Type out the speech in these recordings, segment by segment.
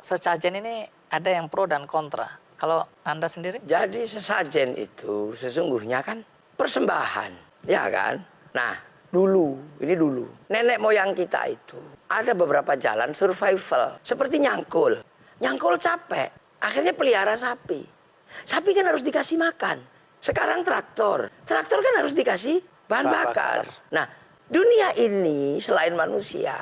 sesajen ini ada yang pro dan kontra. Kalau Anda sendiri? Jadi sesajen itu sesungguhnya kan persembahan, ya kan? Nah, ini dulu. Nenek moyang kita itu ada beberapa jalan survival. Seperti nyangkul. Nyangkul capek, akhirnya pelihara sapi. Sapi kan harus dikasih makan. Sekarang traktor. Traktor kan harus dikasih bahan bakar. Nah, dunia ini selain manusia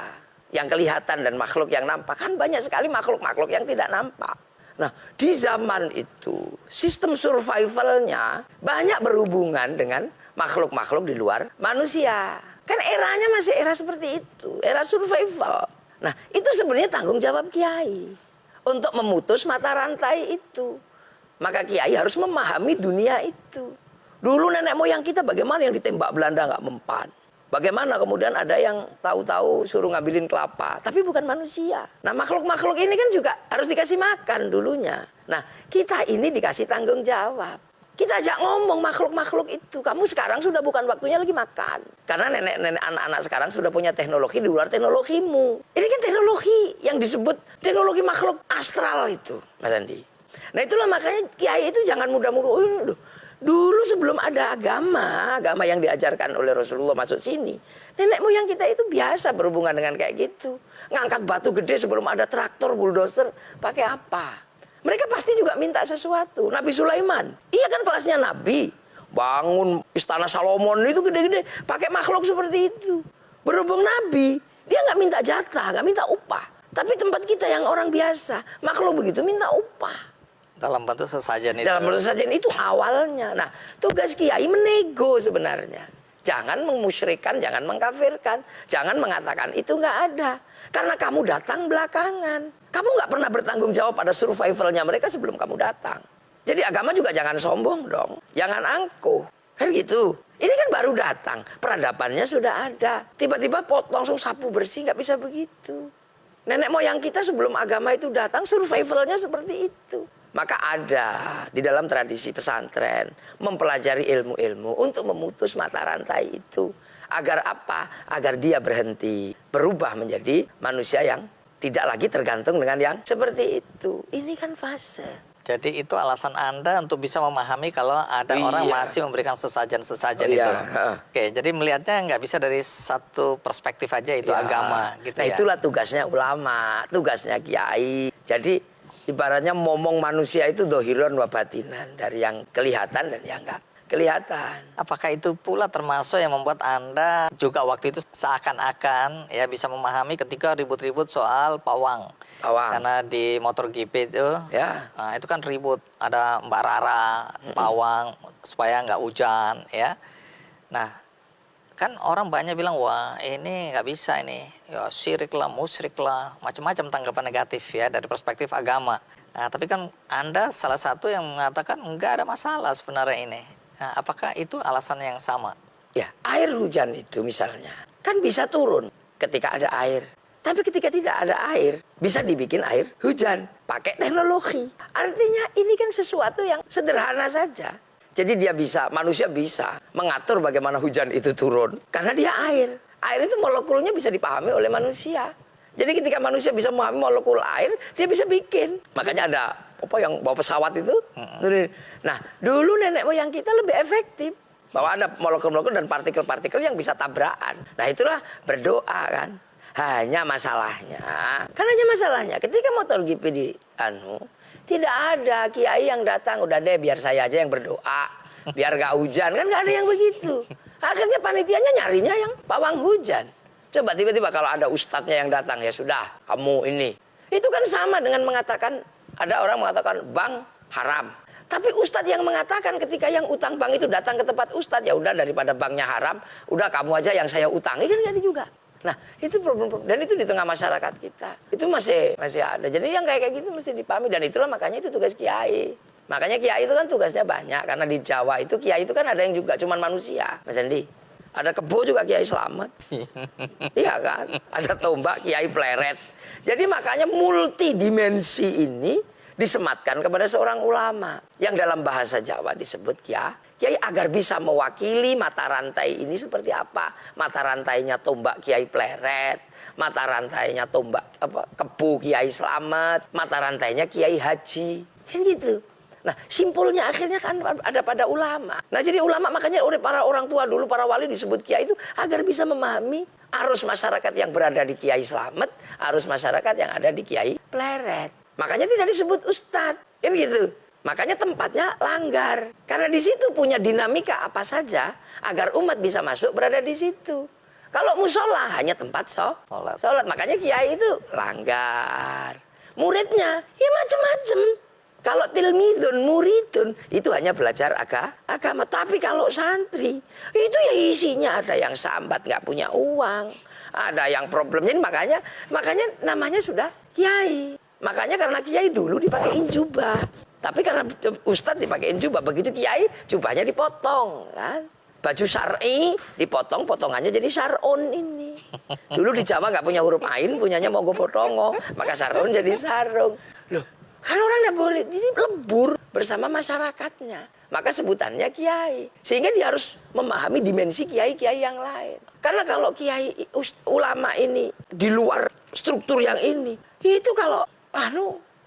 yang kelihatan dan makhluk yang nampak, kan banyak sekali makhluk-makhluk yang tidak nampak. Nah, di zaman itu, sistem survivalnya banyak berhubungan dengan makhluk-makhluk di luar manusia. Kan eranya masih era seperti itu, era survival. Nah, itu sebenarnya tanggung jawab kiai untuk memutus mata rantai itu. Maka kiai harus memahami dunia itu. Dulu nenek moyang kita bagaimana yang ditembak Belanda nggak mempan. Bagaimana kemudian ada yang tahu-tahu suruh ngambilin kelapa, tapi bukan manusia. Nah, makhluk-makhluk ini kan juga harus dikasih makan dulunya. Nah, kita ini dikasih tanggung jawab. Kita ajak ngomong makhluk-makhluk itu, kamu sekarang sudah bukan waktunya lagi makan. Karena nenek-nenek anak-anak sekarang sudah punya teknologi di luar teknologimu. Ini kan teknologi yang disebut teknologi makhluk astral itu, Mas Andi. Nah, itulah makanya kiai itu jangan mudah-mudah. Dulu sebelum ada agama yang diajarkan oleh Rasulullah masuk sini, nenek moyang kita itu biasa berhubungan dengan kayak gitu. Ngangkat batu gede sebelum ada traktor, bulldozer, pakai apa? Mereka pasti juga minta sesuatu. Nabi Sulaiman, iya kan kelasnya Nabi. Bangun istana Salomon itu gede-gede, pakai makhluk seperti itu. Berhubung Nabi, dia nggak minta jatah, nggak minta upah. Tapi tempat kita yang orang biasa, makhluk begitu minta upah. Dalam bentuk sesajen itu. Dalam bentuk sesajen itu awalnya. Nah, tugas kiai menego sebenarnya. Jangan memusyrikan, jangan mengkafirkan. Jangan mengatakan itu nggak ada. Karena kamu datang belakangan. Kamu nggak pernah bertanggung jawab pada survivalnya mereka sebelum kamu datang. Jadi agama juga jangan sombong dong. Jangan angkuh. Kan gitu. Ini kan baru datang. Peradabannya sudah ada. Tiba-tiba langsung sapu bersih, nggak bisa begitu. Nenek moyang kita sebelum agama itu datang, survivalnya seperti itu. Maka ada di dalam tradisi pesantren mempelajari ilmu-ilmu untuk memutus mata rantai itu. Agar apa? Agar dia berhenti, berubah menjadi manusia yang tidak lagi tergantung dengan yang seperti itu. Ini kan fase. Jadi itu alasan Anda untuk bisa memahami kalau ada orang masih memberikan sesajen-sesajen itu. Oke, jadi melihatnya nggak bisa dari satu perspektif aja, itu agama gitu. Nah, itulah tugasnya ulama, tugasnya kiai. Jadi ibaratnya momong manusia itu dohiron wa batinan, dari yang kelihatan dan yang enggak kelihatan. Apakah itu pula termasuk yang membuat Anda juga waktu itu seakan-akan ya bisa memahami ketika ribut-ribut soal pawang. Karena di MotoGP itu, nah, itu kan ribut, ada Mbak Rara, pawang supaya nggak hujan, ya. Nah, kan orang banyak bilang, wah ini nggak bisa ini, ya syirik lah, musyrik lah, macam-macam tanggapan negatif ya dari perspektif agama. Nah, tapi kan Anda salah satu yang mengatakan nggak ada masalah sebenarnya ini. Nah, apakah itu alasan yang sama? Ya, air hujan itu misalnya kan bisa turun ketika ada air. Tapi ketika tidak ada air, bisa dibikin air hujan pakai teknologi. Artinya ini kan sesuatu yang sederhana saja. Jadi manusia bisa mengatur bagaimana hujan itu turun karena dia air. Air itu molekulnya bisa dipahami oleh manusia. Jadi ketika manusia bisa memahami molekul air, dia bisa bikin. Makanya ada yang bawa pesawat itu. Nah, dulu nenek moyang kita lebih efektif. Bahwa ada molekul-molekul dan partikel-partikel yang bisa tabrakan. Nah, itulah berdoa kan. Hanya masalahnya ketika MotoGP tidak ada kiai yang datang, udah deh biar saya aja yang berdoa, biar gak hujan, kan gak ada yang begitu. Akhirnya panitianya nyarinya yang pawang hujan. Coba tiba-tiba kalau ada ustadznya yang datang, ya sudah, kamu ini. Itu kan sama dengan mengatakan, ada orang mengatakan bank haram. Tapi ustadz yang mengatakan ketika yang utang bank itu datang ke tempat ustadz, ya udah daripada banknya haram, udah kamu aja yang saya utangi, kan gak ada juga. Nah, itu problem, dan itu di tengah masyarakat kita. Itu masih ada. Jadi yang kayak gitu mesti dipahami, dan itulah makanya itu tugas kiai. Makanya kiai itu kan tugasnya banyak, karena di Jawa itu kiai itu kan ada yang juga cuman manusia, Mas Andi. Ada kebo juga kiai selamat. Iya kan? Ada tombak kiai pleret. Jadi makanya multidimensi ini disematkan kepada seorang ulama yang dalam bahasa Jawa disebut kiai agar bisa mewakili mata rantai ini seperti apa. Mata rantainya tombak Kiai Pleret, mata rantainya tombak kebu Kiai Slamet, mata rantainya Kiai Haji. Kan gitu. Nah, simpulnya akhirnya kan ada pada ulama. Nah, jadi ulama makanya oleh para orang tua dulu, para wali disebut kiai itu agar bisa memahami arus masyarakat yang berada di Kiai Slamet, arus masyarakat yang ada di Kiai Pleret. Makanya tidak disebut ustadz, kan gitu. Makanya tempatnya langgar. Karena di situ punya dinamika apa saja agar umat bisa masuk berada di situ. Kalau musola hanya tempat sholat. Makanya kiai itu langgar. Muridnya ya macam-macam. Kalau tilmidun, muridun, itu hanya belajar agama. Tapi kalau santri, itu ya isinya ada yang sambat, nggak punya uang. Ada yang problemnya, makanya namanya sudah kiai. Makanya karena kiai dulu dipakein jubah. Tapi karena ustadz dipakein jubah, begitu kiai, jubahnya dipotong. Kan? Baju syar'i dipotong, potongannya jadi sarun ini. Dulu di Jawa nggak punya huruf ain, punyanya mogo potongo. Maka sarun jadi sarung. Loh. Kan orang tidak boleh, ini lebur bersama masyarakatnya. Maka sebutannya kiai. Sehingga dia harus memahami dimensi kiai-kiai yang lain. Karena kalau kiai ulama ini di luar struktur yang ini, itu kalau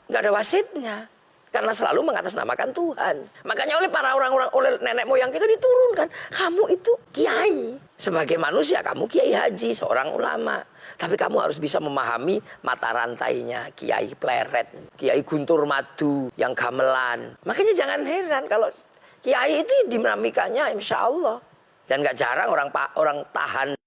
nggak ada wasitnya. Karena selalu mengatasnamakan Tuhan. Makanya oleh para orang-orang, oleh nenek moyang kita diturunkan. Kamu itu kiai. Sebagai manusia kamu kiai haji, seorang ulama. Tapi kamu harus bisa memahami mata rantainya. Kiai Pleret, Kiai Guntur Madu, yang gamelan. Makanya jangan heran kalau kiai itu dinamikanya insya Allah. Dan gak jarang orang tahan